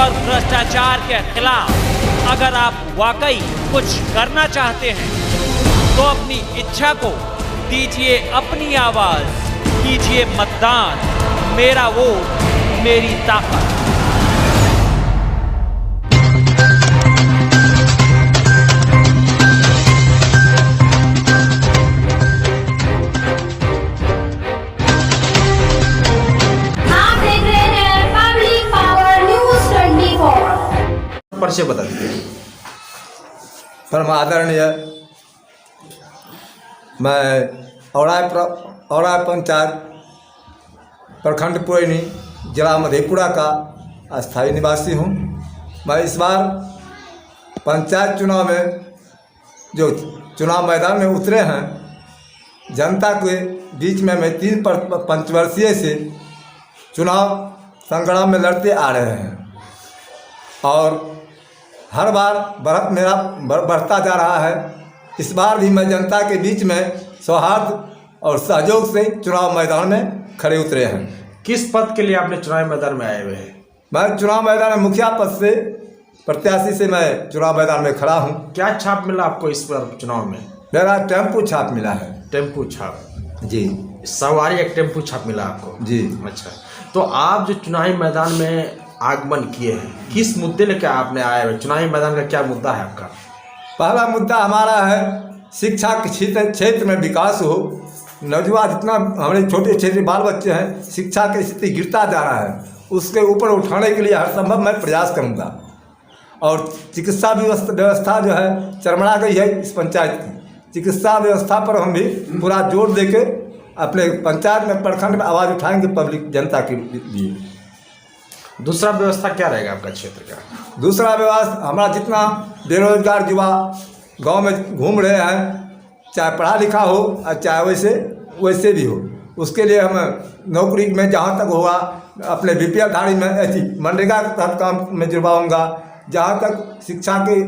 और भ्रष्टाचार के खिलाफ अगर आप वाकई कुछ करना चाहते हैं तो अपनी इच्छा को दीजिए अपनी आवाज, कीजिए मतदान। मेरा वोट मेरी ताकत। परिचय बता दीजिए। परम आदरणीय, मैं औड़ा पंचायत प्रखंड पुरैनी जिला मधेपुरा का अस्थायी निवासी हूँ। मैं इस बार पंचायत चुनाव में जो चुनाव मैदान में उतरे हैं, जनता के बीच में मैं 3 पंचवर्षीय से चुनाव संग्राम में लड़ते आ रहे हैं और हर बार मेरा बढ़ता जा रहा है। इस बार भी मैं जनता के बीच में सौहार्द और सहयोग से चुनाव मैदान में खड़े उतरे हैं। किस पद के लिए आपने चुनाव मैदान में आए हुए हैं? मैं चुनाव मैदान में मुखिया पद से प्रत्याशी से मैं चुनाव मैदान में खड़ा हूँ। क्या छाप मिला आपको इस बार चुनाव में? मेरा टेम्पू छाप मिला है। टेम्पू छाप जी, सवारी एक टेम्पू छाप मिला आपको जी। अच्छा, तो आप जो चुनावी मैदान में आगमन किए हैं, किस मुद्दे लेकर आपने आए हुए? चुनावी मैदान का क्या मुद्दा है आपका? पहला मुद्दा हमारा है शिक्षा के क्षेत्र में विकास हो। नौजवान जितना हमारे छोटे छोटे बाल बच्चे हैं, शिक्षा की स्थिति गिरता जा रहा है, उसके ऊपर उठाने के लिए हर संभव मैं प्रयास करूंगा। और चिकित्सा व्यवस्था जो है चरमरा गई है इस पंचायत की। चिकित्सा व्यवस्था पर हम भी पूरा जोर देके अपने पंचायत में प्रखंड में आवाज़ उठाएंगे पब्लिक जनता के लिए। दूसरा व्यवस्था क्या रहेगा आपका क्षेत्र का? दूसरा व्यवस्था हमारा जितना बेरोजगार युवा गांव में घूम रहे हैं, चाहे पढ़ा लिखा हो और चाहे वैसे भी हो, उसके लिए हम नौकरी में जहां तक होगा अपने बीपीएल धारी में ऐसी मनरेगा के तहत काम में जुड़वाऊँगा। जहां तक शिक्षा के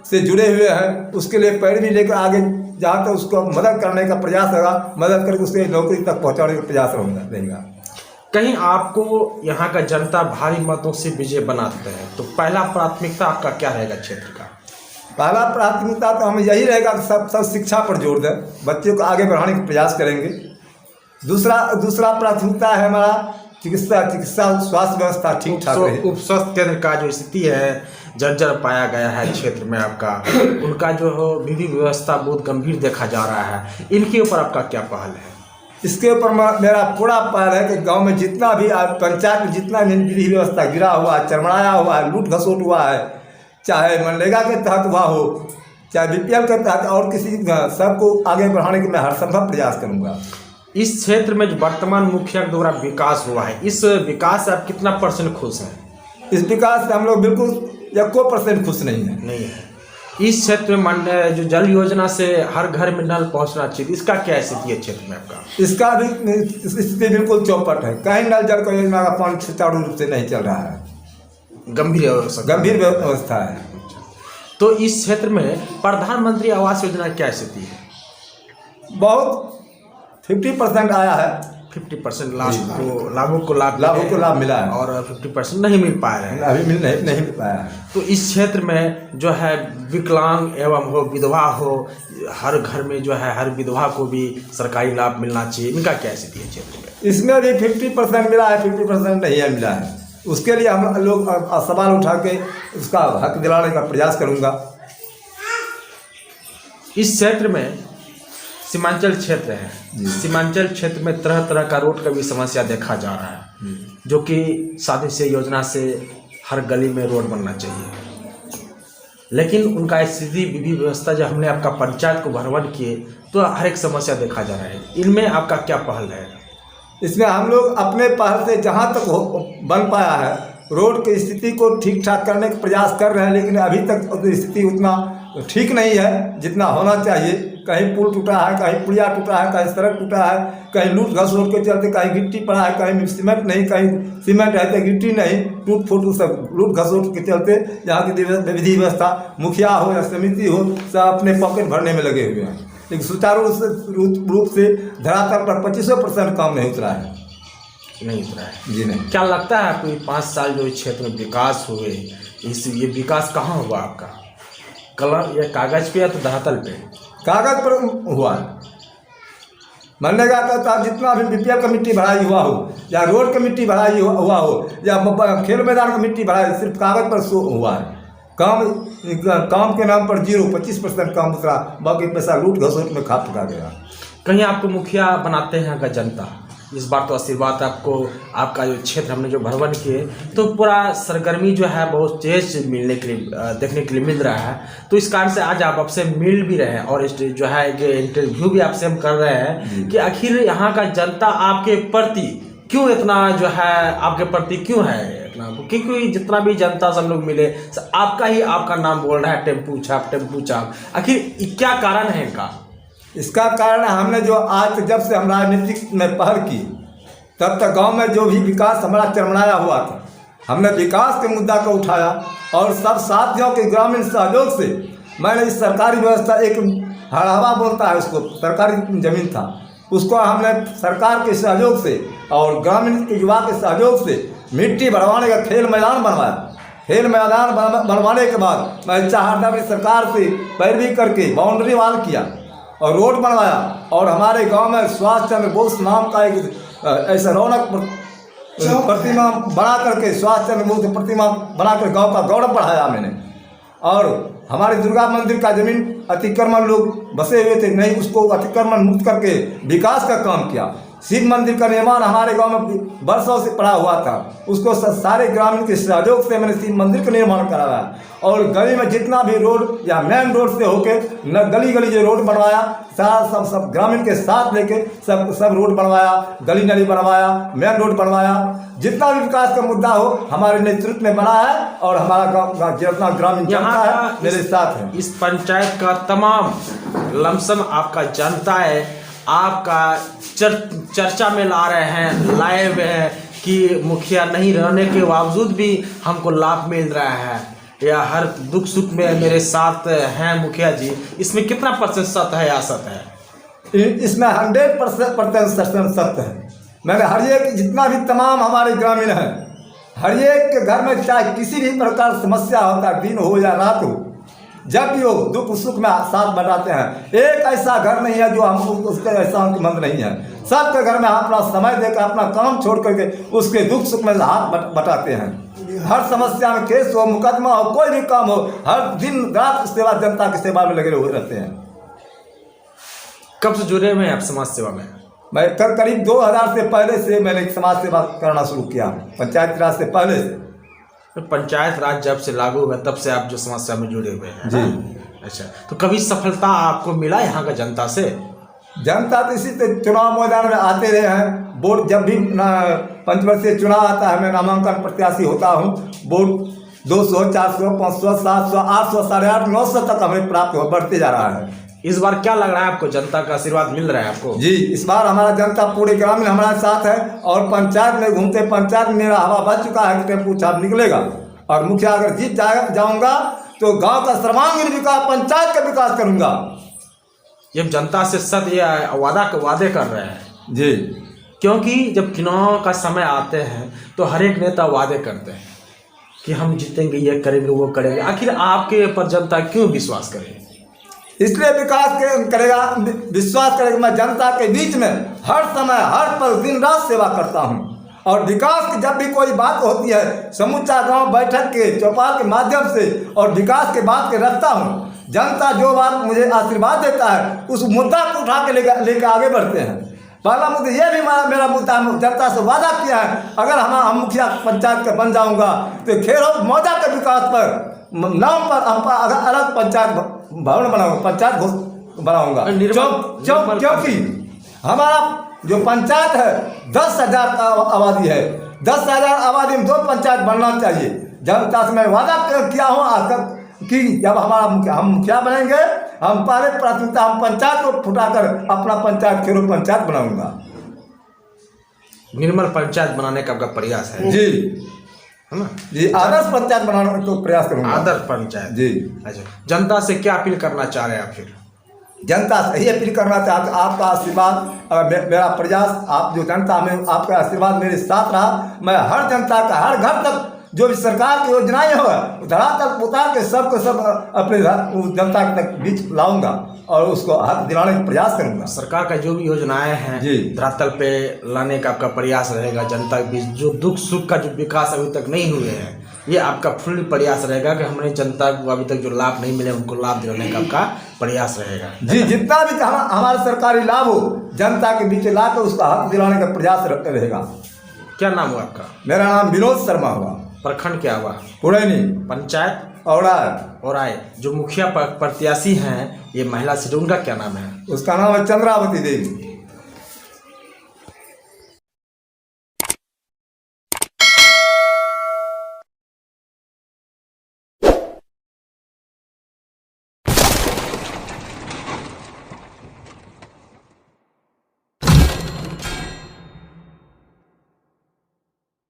से जुड़े हुए हैं उसके लिए पैरवी लेकर आगे जहाँ तक उसको मदद करने का प्रयास होगा, मदद करके उसके नौकरी तक पहुँचाने का प्रयास रहेगा। कहीं आपको यहाँ का जनता भारी मतों से विजय बनाते हैं तो पहला प्राथमिकता आपका क्या रहेगा क्षेत्र का? पहला प्राथमिकता तो हम यही रहेगा कि सब शिक्षा पर जोर दें, बच्चों को आगे बढ़ाने का प्रयास करेंगे। दूसरा प्राथमिकता है हमारा चिकित्सा स्वास्थ्य व्यवस्था ठीक ठाक रहे। उप स्वास्थ्य केंद्र का जो स्थिति है जर्जर पाया गया है क्षेत्र में आपका, उनका जो विधि व्यवस्था बहुत गंभीर देखा जा रहा है, इनके ऊपर आपका क्या पहल है? इसके ऊपर मेरा पूरा पहल है कि गांव में जितना भी पंचायत में जितना भी विधि व्यवस्था गिरा हुआ है, चरमराया हुआ है, लूट घसोट हुआ है, चाहे मनरेगा के तहत हुआ हो, चाहे बीपीएल के तहत और किसी सबको आगे बढ़ाने के मैं हर संभव प्रयास करूंगा। इस क्षेत्र में जो वर्तमान मुखिया के द्वारा विकास हुआ है, इस विकास से आप कितना % खुश हैं? इस विकास से हम लोग बिल्कुल 1% खुश नहीं है। इस क्षेत्र में जो जल योजना से हर घर में नल पहुंचना चाहिए, इसका क्या स्थिति है क्षेत्र में आपका? इसका भी स्थिति बिल्कुल चौपट है। कहीं नल जल योजना का पानी सुचारू रूप से नहीं चल रहा है, गंभीर व्यवस्था है। तो इस क्षेत्र में प्रधानमंत्री आवास योजना क्या स्थिति है? बहुत 50% आया है। 50% लाभों को लाभ मिला है और 50% नहीं मिल पाया है, अभी नहीं मिल पाया है। तो इस क्षेत्र में जो है विकलांग एवं हो विधवा हो, हर घर में जो है हर विधवा को भी सरकारी लाभ मिलना चाहिए, इनका क्या स्थिति है क्षेत्र में? इसमें भी 50% मिला है, 50% नहीं मिला है। उसके लिए हम लोग सवाल उठा के उसका हक दिलाने का प्रयास करूंगा। इस क्षेत्र में सीमांचल क्षेत्र है, सीमांचल क्षेत्र में तरह तरह का रोड का भी समस्या देखा जा रहा है, जो कि शादी से योजना से हर गली में रोड बनना चाहिए, लेकिन उनका स्थिति विधि व्यवस्था जब हमने आपका पंचायत को भ्रमण किए तो हर एक समस्या देखा जा रहा है। इनमें आपका क्या पहल है? इसमें हम लोग अपने पहल से जहाँ तक बन पाया है रोड की स्थिति को ठीक ठाक करने का प्रयास कर रहे हैं, लेकिन अभी तक स्थिति उतना ठीक नहीं है जितना होना चाहिए। कहीं पुल टूटा है, कहीं पुलिया टूटा है, कहीं सड़क टूटा है, कहीं लूट घसोट के चलते कहीं गिट्टी पड़ा है, कहीं सीमेंट नहीं, कहीं सीमेंट है तो गिट्टी नहीं, टूट फूट सब लूट घसोट के चलते यहाँ की विधि व्यवस्था मुखिया हो या समिति हो सब अपने पॉकेट भरने में लगे हुए हैं, लेकिन सुचारू रूप से धरातल पर 25% काम नहीं उतरा है। नहीं उतरा है जी नहीं। क्या लगता है आपको 5 साल जो इस क्षेत्र में विकास हुए, ये विकास कहाँ हुआ आपका? कलम या कागज पे या तो धरातल पे? कागज पर हुआ। मनरेगा का जितना भी बीपीएल का मिट्टी भराई हुआ हो या रोड का मिट्टी भराई हुआ हो या खेल मैदान का मिट्टी भराई सिर्फ कागज पर हुआ है। काम के नाम पर 25% काम दूसरा, बाकी पैसा लूट घसोट में खा चुका गया। कहीं आपको मुखिया बनाते हैं का जनता, इस बार तो आशीर्वाद आपको, आपका जो क्षेत्र हमने जो भ्रमण किए तो पूरा सरगर्मी जो है बहुत तेज मिलने के लिए देखने के लिए मिल रहा है। तो इस कारण से आज आप आपसे मिल भी रहे हैं और जो है इंटरव्यू भी आपसे हम कर रहे हैं कि आखिर यहाँ का जनता आपके प्रति क्यों इतना जो है, आपके प्रति क्यों है इतना? क्योंकि जितना भी जनता से हम लोग मिले आपका नाम बोल रहा है, टेम्पू छाप। आखिर क्या कारण है इनका? इसका कारण हमने जो आज जब से हम राजनीतिक में पहल की तब तक गांव में जो भी विकास हमारा चरमराया हुआ था, हमने विकास के मुद्दा को उठाया और सब साथियों के ग्रामीण सहयोग से मैंने इस सरकारी व्यवस्था, एक हड़ावा बोलता है उसको, सरकारी ज़मीन था, उसको हमने सरकार के सहयोग से और ग्रामीण के युवा के सहयोग से मिट्टी भरवाने का खेल मैदान बनवाया। खेल मैदान बनवाने के बाद मैं चाहता सरकार से पैरवी करके बाउंड्री वाल किया और रोड बनवाया और हमारे गांव में सुभाष चंद्र बोस नाम का एक ऐसा रौनक प्रतिमा बना करके, सुभाष चंद्र बोस की प्रतिमा बनाकर गांव का गौरव बढ़ाया मैंने। और हमारे दुर्गा मंदिर का जमीन अतिक्रमण लोग बसे हुए थे, नहीं उसको अतिक्रमण मुक्त करके विकास का काम किया। शिव मंदिर का निर्माण हमारे गांव में वर्षों से पड़ा हुआ था, उसको सारे ग्रामीण के सहयोग से मैंने शिव मंदिर का निर्माण कराया। और गली में जितना भी रोड या मेन रोड से होके न गली गली जो रोड बनवाया, सारा सब ग्रामीण के साथ लेके सब रोड बनवाया, गली नली बनवाया, मेन रोड बनवाया। जितना भी विकास का मुद्दा हो हमारे नेतृत्व में बना है और हमारा गाँव जितना ग्रामीण जनता है मेरे साथ है। इस पंचायत का तमाम लमसम आपका जनता है, आपका चर्चा में ला रहे हैं, लाए हुए हैं कि मुखिया नहीं रहने के बावजूद भी हमको लाभ मिल रहा है या हर दुख सुख में मेरे साथ हैं मुखिया जी। इसमें कितना % सत्य है या असत है? इसमें 100% सत्य है। मैंने हर एक जितना भी तमाम हमारे ग्रामीण हैं, हर एक के घर में चाहे किसी भी प्रकार समस्या होता है, दिन हो या रात हो, जब भी हो दुख सुख में साथ बढ़ाते हैं। एक ऐसा घर नहीं है जो हम उसके ऐसा मंद नहीं है, सबके घर में अपना समय देकर अपना काम छोड़ करके उसके दुख सुख में हाथ बटाते हैं। हर समस्या में केस हो, मुकदमा हो, कोई भी काम हो, हर दिन रात सेवा, जनता की सेवा में लगे हुए रहते हैं। कब से जुड़े हुए हैं आप समाज सेवा में? मैं करीब 2000 से पहले से मैंने समाज सेवा करना शुरू किया, पंचायत राज से पहले से। तो पंचायत राज जब से लागू हुआ तब से आप जो समाज सेवा में जुड़े हुए हैं? जी। अच्छा, तो कभी सफलता आपको मिला यहाँ का जनता से? जनता तो इसी चुनाव मैदान में आते रहे हैं। वोट जब भी पंचवर्षीय चुनाव आता है, मैं नामांकन प्रत्याशी होता हूँ, वोट 200, 400, 500, 700, 800, 850, 900 तक हमें प्राप्त हो बढ़ते जा रहा है। इस बार क्या लग रहा है आपको, जनता का आशीर्वाद मिल रहा है आपको? जी, इस बार हमारा जनता पूरे ग्रामीण हमारे साथ है और पंचायत में घूमते पंचायत में मेरा हवा बच चुका है कि टेम्पू छाप निकलेगा और मुखिया अगर जीत जाऊंगा तो गांव का सर्वांगीण विकास, पंचायत का विकास करूंगा। ये जनता से सत्य वादे कर रहे हैं जी, क्योंकि जब चुनाव का समय आते हैं तो हर एक नेता वादे करते हैं कि हम जीतेंगे, ये करेंगे, वो करेंगे। आखिर आपके पर जनता क्यों विश्वास करेगी? इसलिए विकास करेगा, विश्वास करेगा। मैं जनता के बीच में हर समय हर पल दिन रात सेवा करता हूँ और विकास की जब भी कोई बात होती है समूचा गांव बैठक के चौपाल के माध्यम से और विकास के बात के रखता हूँ। जनता जो बात मुझे आशीर्वाद देता है उस मुद्दा को उठा के लेके आगे बढ़ते हैं। पहला मुद्दा ये भी मेरा मुद्दा जनता से वादा किया है, अगर हम मुखिया पंचायत का बन जाऊंगा तो खेरों मौजा के विकास पर नाम पर अगर अलग पंचायत भवन बनाऊंगा, पंचायत बनाऊंगा। क्योंकि हमारा जो पंचायत है 10,000 आबादी है, 10,000 आबादी में 2 पंचायत बनना चाहिए। जनता से मैं वादा किया हूँ कि जब हम मुखिया बनेंगे, हम पहले प्राथमिकता हम पंचायत को फुटाकर अपना पंचायत खेरों पंचायत बनाऊंगा। निर्मल पंचायत बनाने का आपका प्रयास है? जी, है ना जी, आदर्श पंचायत बनाने का तो प्रयास करूंगा। आदर्श पंचायत, जी। अच्छा, जनता से क्या अपील करना चाह रहे हैं आप फिर? जनता से यही अपील करना चाहते, आपका आशीर्वाद मेरा प्रयास, आप जो जनता में आपका आशीर्वाद मेरे साथ रहा, मैं हर जनता का हर घर तक जो भी सरकार की योजनाएं हो धरातल उतार के सबको सब अपने जनता तक बीच लाऊंगा और उसको हक दिलाने का प्रयास करूंगा। सरकार का जो भी योजनाएं हैं जी। धरातल पे लाने का आपका प्रयास रहेगा, जनता के बीच जो दुख सुख का जो विकास अभी तक नहीं हुए हैं, ये आपका फुल प्रयास रहेगा कि हमने जनता को अभी तक जो लाभ नहीं मिले उनको लाभ दिलाने का आपका प्रयास रहेगा। जी, जितना भी हमारा सरकारी लाभ हो जनता के बीच ला कर उसका हक दिलाने का प्रयास रहेगा। क्या नाम हुआ आपका? मेरा नाम विनोद शर्मा हुआ। प्रखंड क्या हुआ? पुरैनी। पंचायत और आए। जो मुखिया प्रत्याशी हैं ये महिला से, उनका क्या नाम है? उसका नाम है चंद्रावती देवी।